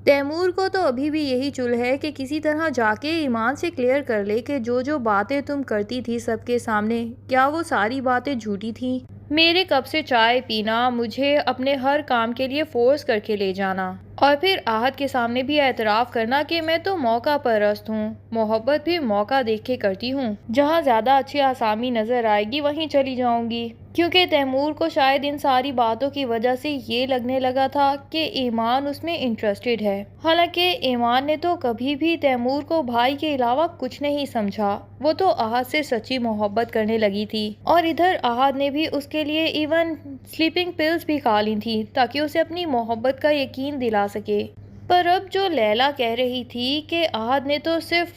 Timur کو تو ابھی بھی یہی چل ہے کہ کسی طرح جا کے ایمان سے کلیئر کر لے کہ جو باتیں تم کرتی تھی سب کے سامنے، کیا وہ ساری باتیں جھوٹی تھیں؟ میرے کپ سے چائے پینا، مجھے اپنے ہر کام کے لیے فورس کر کے لے جانا، اور پھر آہت کے سامنے بھی اعتراف کرنا کہ میں تو موقع پرست ہوں، محبت بھی موقع دیکھ کے کرتی ہوں، جہاں زیادہ اچھی آسامی نظر آئے گی وہیں چلی جاؤں گی۔ کیونکہ تیمور کو شاید ان ساری باتوں کی وجہ سے یہ لگنے لگا تھا کہ ایمان اس میں انٹرسٹڈ ہے، حالانکہ ایمان نے تو کبھی بھی تیمور کو بھائی کے علاوہ کچھ نہیں سمجھا، وہ تو آہت سے سچی محبت کرنے لگی تھی، اور ادھر آہت نے بھی اس کے لیے ایون سلیپنگ پلز بھی کھا لی تھی تاکہ اسے اپنی محبت کا یقین دلا سکے۔ پر اب جو لیلا کہہ رہی تھی کہ آہت نے تو صرف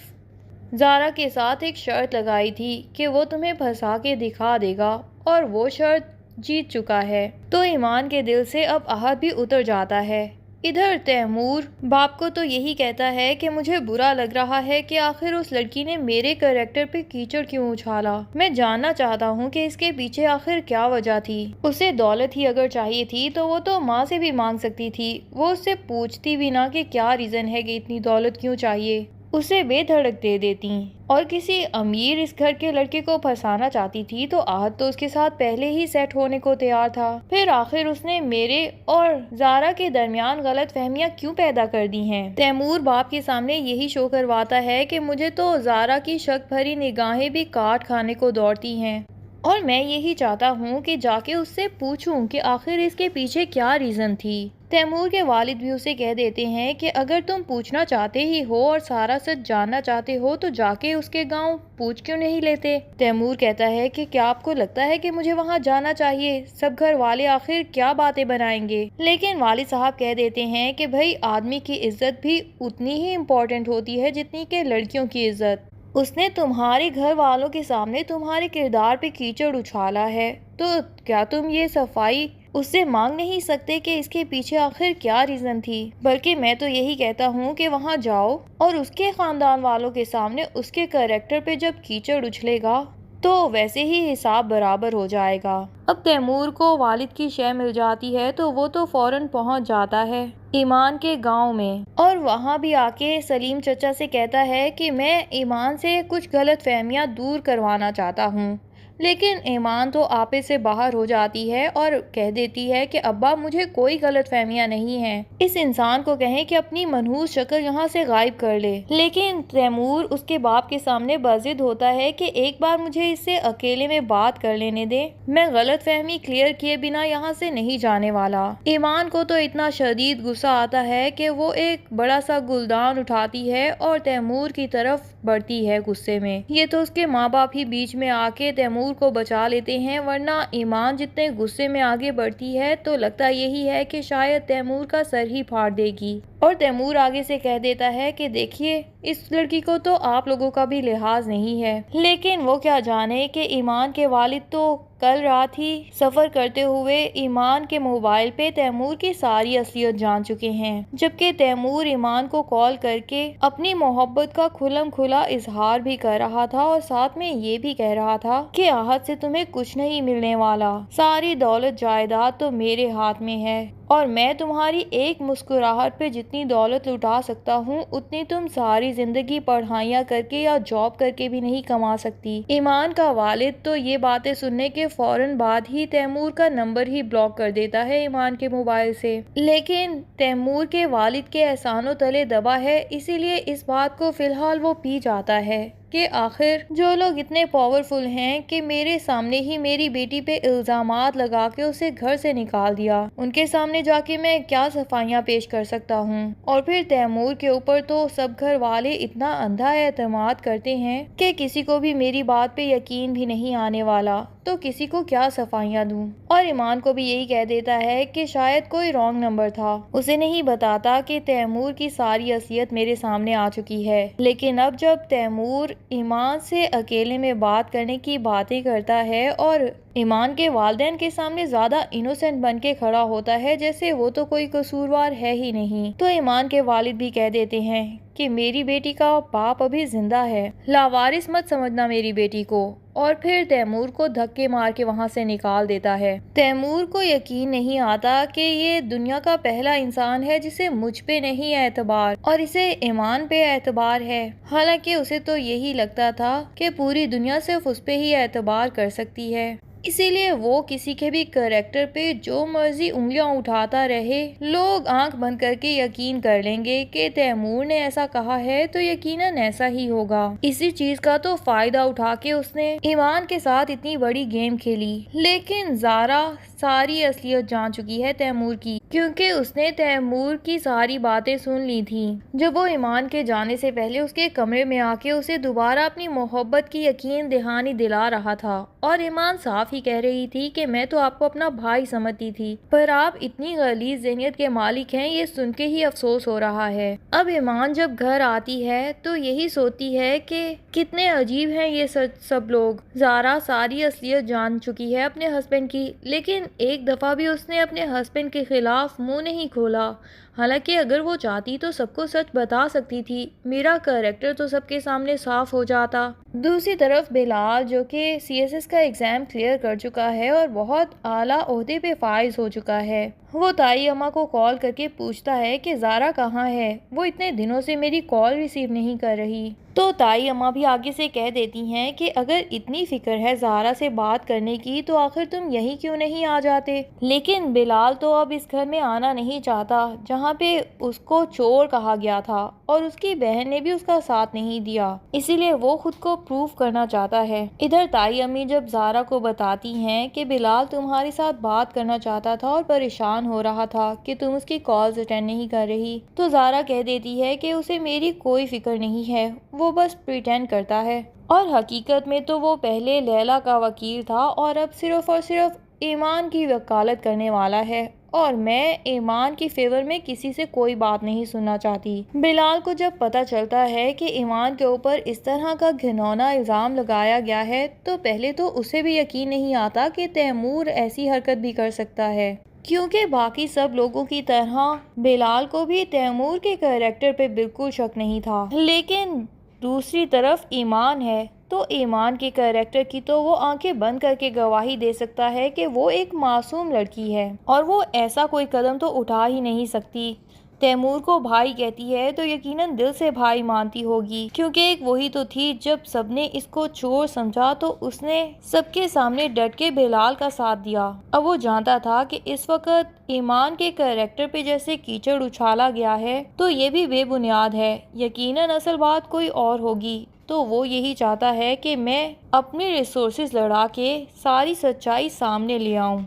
زارا کے ساتھ ایک شرط لگائی تھی کہ وہ تمہیں پھنسا کے دکھا دے گا اور وہ شرط جیت چکا ہے، تو ایمان کے دل سے اب آہت بھی اتر جاتا ہے۔ ادھر تیمور باپ کو تو یہی کہتا ہے کہ مجھے برا لگ رہا ہے کہ آخر اس لڑکی نے میرے کریکٹر پہ کیچڑ کیوں اچھالا، میں جاننا چاہتا ہوں کہ اس کے پیچھے آخر کیا وجہ تھی۔ اسے دولت ہی اگر چاہیے تھی تو وہ تو ماں سے بھی مانگ سکتی تھی، وہ اس سے پوچھتی بھی نہ کہ کیا ریزن ہے کہ اتنی دولت کیوں چاہیے، اسے بے دھڑک دے دیتی۔ اور کسی امیر اس گھر کے لڑکے کو پھنسانا چاہتی تھی تو آہت تو اس کے ساتھ پہلے ہی سیٹ ہونے کو تیار تھا، پھر آخر اس نے میرے اور زارا کے درمیان غلط فہمیاں کیوں پیدا کر دی ہیں؟ تیمور باپ کے سامنے یہی شو کرواتا ہے کہ مجھے تو زارا کی شک بھری نگاہیں بھی کاٹ کھانے کو دوڑتی ہیں، اور میں یہی چاہتا ہوں کہ جا کے اس سے پوچھوں کہ آخر اس کے پیچھے کیا ریزن تھی۔ تیمور کے والد بھی اسے کہہ دیتے ہیں کہ اگر تم پوچھنا چاہتے ہی ہو اور سارا سچ جاننا چاہتے ہو تو جا کے اس کے گاؤں پوچھ کیوں نہیں لیتے؟ تیمور کہتا ہے کہ کیا آپ کو لگتا ہے کہ مجھے وہاں جانا چاہیے؟ سب گھر والے آخر کیا باتیں بنائیں گے؟ لیکن والد صاحب کہہ دیتے ہیں کہ بھائی آدمی کی عزت بھی اتنی ہی امپورٹنٹ ہوتی ہے جتنی کہ لڑکیوں کی عزت۔ اس نے تمہارے گھر والوں کے سامنے تمہارے کردار پہ کیچڑ اچھالا ہے، تو کیا تم یہ صفائی اس سے مانگ نہیں سکتے کہ اس کے پیچھے آخر کیا ریزن تھی؟ بلکہ میں تو یہی کہتا ہوں کہ وہاں جاؤ اور اس کے خاندان والوں کے سامنے اس کے کریکٹر پہ جب کیچڑ اچھلے گا تو ویسے ہی حساب برابر ہو جائے گا۔ اب تیمور کو والد کی شے مل جاتی ہے تو وہ تو فوراً پہنچ جاتا ہے ایمان کے گاؤں میں، اور وہاں بھی آ کے سلیم چچا سے کہتا ہے کہ میں ایمان سے کچھ غلط فہمیاں دور کروانا چاہتا ہوں، لیکن ایمان تو آپے سے باہر ہو جاتی ہے اور کہہ دیتی ہے کہ ابا مجھے کوئی غلط فہمیاں نہیں ہیں، اس انسان کو کہیں کہ اپنی منحوس شکل یہاں سے غائب کر لے۔ لیکن تیمور اس کے باپ کے سامنے بضد ہوتا ہے کہ ایک بار مجھے اس سے اکیلے میں بات کر لینے دے، میں غلط فہمی کلیئر کیے بنا یہاں سے نہیں جانے والا۔ ایمان کو تو اتنا شدید غصہ آتا ہے کہ وہ ایک بڑا سا گلدان اٹھاتی ہے اور تیمور کی طرف بڑھتی ہے غصے میں۔ یہ تو اس کے ماں باپ ہی بیچ میں آ کے تیمور کو بچا لیتے ہیں، ورنہ ایمان جتنے غصے میں آگے بڑھتی ہے تو لگتا یہی ہے کہ شاید تیمور کا سر ہی پھاڑ دے گی۔ اور تیمور آگے سے کہہ دیتا ہے کہ دیکھیے اس لڑکی کو تو آپ لوگوں کا بھی لحاظ نہیں ہے، لیکن وہ کیا جانے کہ ایمان کے والد تو کل رات ہی سفر کرتے ہوئے ایمان کے موبائل پہ تیمور کی ساری اصلیت جان چکے ہیں، جبکہ تیمور ایمان کو کال کر کے اپنی محبت کا کھلم کھلا اظہار بھی کر رہا تھا اور ساتھ میں یہ بھی کہہ رہا تھا کہ آہت سے تمہیں کچھ نہیں ملنے والا، ساری دولت جائیداد تو میرے ہاتھ میں ہے، اور میں تمہاری ایک مسکراہٹ پہ جتنی دولت لٹا سکتا ہوں اتنی تم ساری زندگی پڑھائیاں کر کے یا جاب کر کے بھی نہیں کما سکتی۔ ایمان کا والد تو یہ باتیں سننے کے فوراً بعد ہی تیمور کا نمبر ہی بلاک کر دیتا ہے ایمان کے موبائل سے، لیکن تیمور کے والد کے احسانوں تلے دبا ہے، اسی لیے اس بات کو فی الحال وہ پی جاتا ہے کہ آخر جو لوگ اتنے پاورفل ہیں کہ میرے سامنے ہی میری بیٹی پہ الزامات لگا کے اسے گھر سے نکال دیا، ان کے سامنے جا کے میں کیا صفائیاں پیش کر سکتا ہوں؟ اور پھر تیمور کے اوپر تو سب گھر والے اتنا اندھا اعتماد کرتے ہیں کہ کسی کو بھی میری بات پہ یقین بھی نہیں آنے والا، تو کسی کو کیا صفائیاں دوں؟ اور ایمان کو بھی یہی کہہ دیتا ہے کہ شاید کوئی رانگ نمبر تھا، اسے نہیں بتاتا کہ تیمور کی ساری اصلیت میرے سامنے آ چکی ہے۔ لیکن اب جب تیمور ایمان سے اکیلے میں بات کرنے کی باتیں کرتا ہے اور ایمان کے والدین کے سامنے زیادہ انوسینٹ بن کے کھڑا ہوتا ہے جیسے وہ تو کوئی قصوروار ہے ہی نہیں۔ تو ایمان کے والد بھی کہہ دیتے ہیں کہ میری بیٹی کا باپ ابھی زندہ ہے، لاوارث مت سمجھنا میری بیٹی کو، اور پھر تیمور کو دھکے مار کے وہاں سے نکال دیتا ہے۔ تیمور کو یقین نہیں آتا کہ یہ دنیا کا پہلا انسان ہے جسے مجھ پہ نہیں اعتبار اور اسے ایمان پہ اعتبار ہے، حالانکہ اسے تو یہی لگتا تھا کہ پوری دنیا صرف اس پہ ہی اعتبار کر سکتی ہے، اسی لیے وہ کسی کے بھی کریکٹر پہ جو مرضی انگلیاں اٹھاتا رہے، لوگ آنکھ بند کر کے یقین کر لیں گے کہ تیمور نے ایسا کہا ہے تو یقیناً ایسا ہی ہوگا۔ اسی چیز کا تو فائدہ اٹھا کے اس نے ایمان کے ساتھ اتنی بڑی گیم کھیلی، لیکن زارا ساری اصلیت جان چکی ہے تیمور کی، کیونکہ اس نے تیمور کی ساری باتیں سن لی تھیں جب وہ ایمان کے جانے سے پہلے اس کے کمرے میں آ کے اسے دوبارہ اپنی محبت کی یقین دہانی دلا رہا تھا، اور ایمان صاف ہی کہہ رہی تھی کہ میں تو آپ کو اپنا بھائی سمجھتی تھی، پر آپ اتنی غلیظ ذہنیت کے مالک ہیں، یہ سن کے ہی افسوس ہو رہا ہے۔ اب ایمان جب گھر آتی ہے تو یہی سوچتی ہے کہ کتنے عجیب ہیں یہ سب لوگ۔ زارا ساری اصلیت جان چکی ہے اپنے ہسبینڈ کی، لیکن ایک دفعہ بھی اس نے اپنے ہسبینڈ کے خلاف منہ نہیں کھولا، حالانکہ اگر وہ چاہتی تو سب کو سچ بتا سکتی تھی، میرا کریکٹر تو سب کے سامنے صاف ہو جاتا۔ دوسری طرف بلال جو کہ CSS کا ایگزام کلیئر کر چکا ہے اور بہت اعلیٰ عہدے پہ فائز ہو چکا ہے، وہ تائی اماں کو کال کر کے پوچھتا ہے کہ زارا کہاں ہے، وہ اتنے دنوں سے میری کال ریسیو نہیں کر رہی۔ تو تائی اماں بھی آگے سے کہہ دیتی ہیں کہ اگر اتنی فکر ہے زارا سے بات کرنے کی تو آخر تم یہیں کیوں نہیں آ جاتے، لیکن بلال تو اب اس گھر میں آنا نہیں چاہتا جہاں پہ اس کو چور کہا گیا تھا، اور اس کی بہن نے بھی اس کا ساتھ نہیں دیا، اسی لیے وہ خود کو پروف کرنا چاہتا ہے۔ ادھر تائی امی جب زارا کو بتاتی ہیں کہ بلال تمہارے ساتھ بات کرنا چاہتا تھا اور پریشان ہو رہا تھا کہ تم اس کی کالز اٹینڈ نہیں کر رہی، تو زارا کہہ دیتی ہے کہ اسے میری کوئی فکر نہیں ہے، وہ بس پریٹینڈ کرتا ہے، اور حقیقت میں تو وہ پہلے لیلا کا وکیل تھا اور اب صرف اور صرف ایمان کی وکالت کرنے والا ہے، اور میں ایمان کی فیور میں کسی سے کوئی بات نہیں سننا چاہتی۔ بلال کو جب پتہ چلتا ہے کہ ایمان کے اوپر اس طرح کا گھناؤنا الزام لگایا گیا ہے تو پہلے تو اسے بھی یقین نہیں آتا کہ تیمور ایسی حرکت بھی کر سکتا ہے، کیونکہ باقی سب لوگوں کی طرح بلال کو بھی تیمور کے کریکٹر پہ بالکل شک نہیں تھا، لیکن دوسری طرف ایمان ہے تو ایمان کے کریکٹر کی تو وہ آنکھیں بند کر کے گواہی دے سکتا ہے کہ وہ ایک معصوم لڑکی ہے اور وہ ایسا کوئی قدم تو اٹھا ہی نہیں سکتی۔ تیمور کو بھائی کہتی ہے تو یقیناً دل سے بھائی مانتی ہوگی، کیونکہ ایک وہی تو تھی جب سب نے اس کو چور سمجھا تو اس نے سب کے سامنے ڈٹ کے بلال کا ساتھ دیا۔ اب وہ جانتا تھا کہ اس وقت ایمان کے کریکٹر پہ جیسے کیچڑ اچھالا گیا ہے تو یہ بھی بے بنیاد ہے، یقیناً اصل بات کوئی اور ہوگی، تو وہ یہی چاہتا ہے کہ میں اپنے ریسورسز لڑا کے ساری سچائی سامنے لے آؤں۔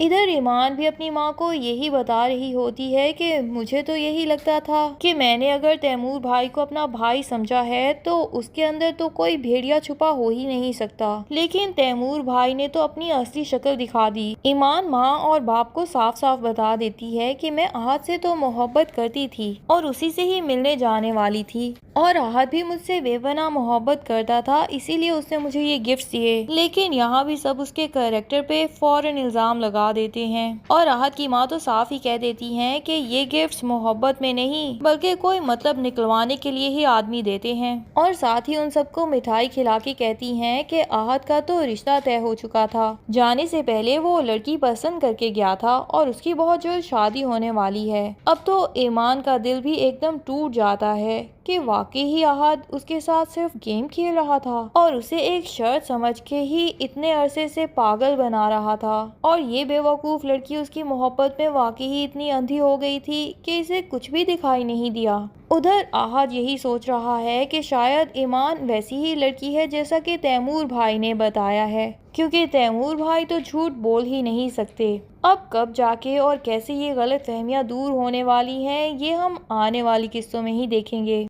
ادھر ایمان بھی اپنی ماں کو یہی بتا رہی ہوتی ہے کہ مجھے تو یہی لگتا تھا کہ میں نے اگر تیمور بھائی کو اپنا بھائی سمجھا ہے تو اس کے اندر تو کوئی بھیڑیا چھپا ہو ہی نہیں سکتا، لیکن تیمور بھائی نے تو اپنی اصلی شکل دکھا دی۔ ایمان ماں اور باپ کو صاف صاف بتا دیتی ہے کہ میں احد سے تو محبت کرتی تھی اور اسی سے ہی ملنے جانے والی تھی، اور احد بھی مجھ سے بے پناہ محبت کرتا تھا، اسی لیے اس نے مجھے یہ گفٹ دیے، لیکن یہاں بھی سب اس کے کریکٹر پہ فوراً الزام لگا دیتے ہیں، اور احد کی ماں تو صاف ہی کہہ دیتی ہیں کہ یہ گفٹس محبت میں نہیں بلکہ کوئی مطلب نکلوانے کے لیے ہی آدمی دیتے ہیں، اور ساتھ ہی ان سب کو مٹھائی کھلا کے کہتی ہیں کہ احد کا تو رشتہ طے ہو چکا تھا، جانے سے پہلے وہ لڑکی پسند کر کے گیا تھا اور اس کی بہت جلد شادی ہونے والی ہے۔ اب تو ایمان کا دل بھی ایک دم ٹوٹ جاتا ہے کہ واقعی ہی احد اس کے ساتھ صرف گیم کھیل رہا تھا اور اسے ایک شرط سمجھ کے ہی اتنے عرصے سے پاگل بنا رہا تھا، اور یہ بیوقوف لڑکی اس کی محبت میں واقعی ہی اتنی اندھی ہو گئی تھی کہ اسے کچھ بھی دکھائی نہیں دیا۔ ادھر احد یہی سوچ رہا ہے کہ شاید ایمان ویسی ہی لڑکی ہے جیسا کہ تیمور بھائی نے بتایا ہے، کیونکہ تیمور بھائی تو جھوٹ بول ہی نہیں سکتے۔ اب کب جا کے اور کیسے یہ غلط فہمیاں دور ہونے والی ہیں یہ ہم آنے والی قصوں میں ہی دیکھیں گے۔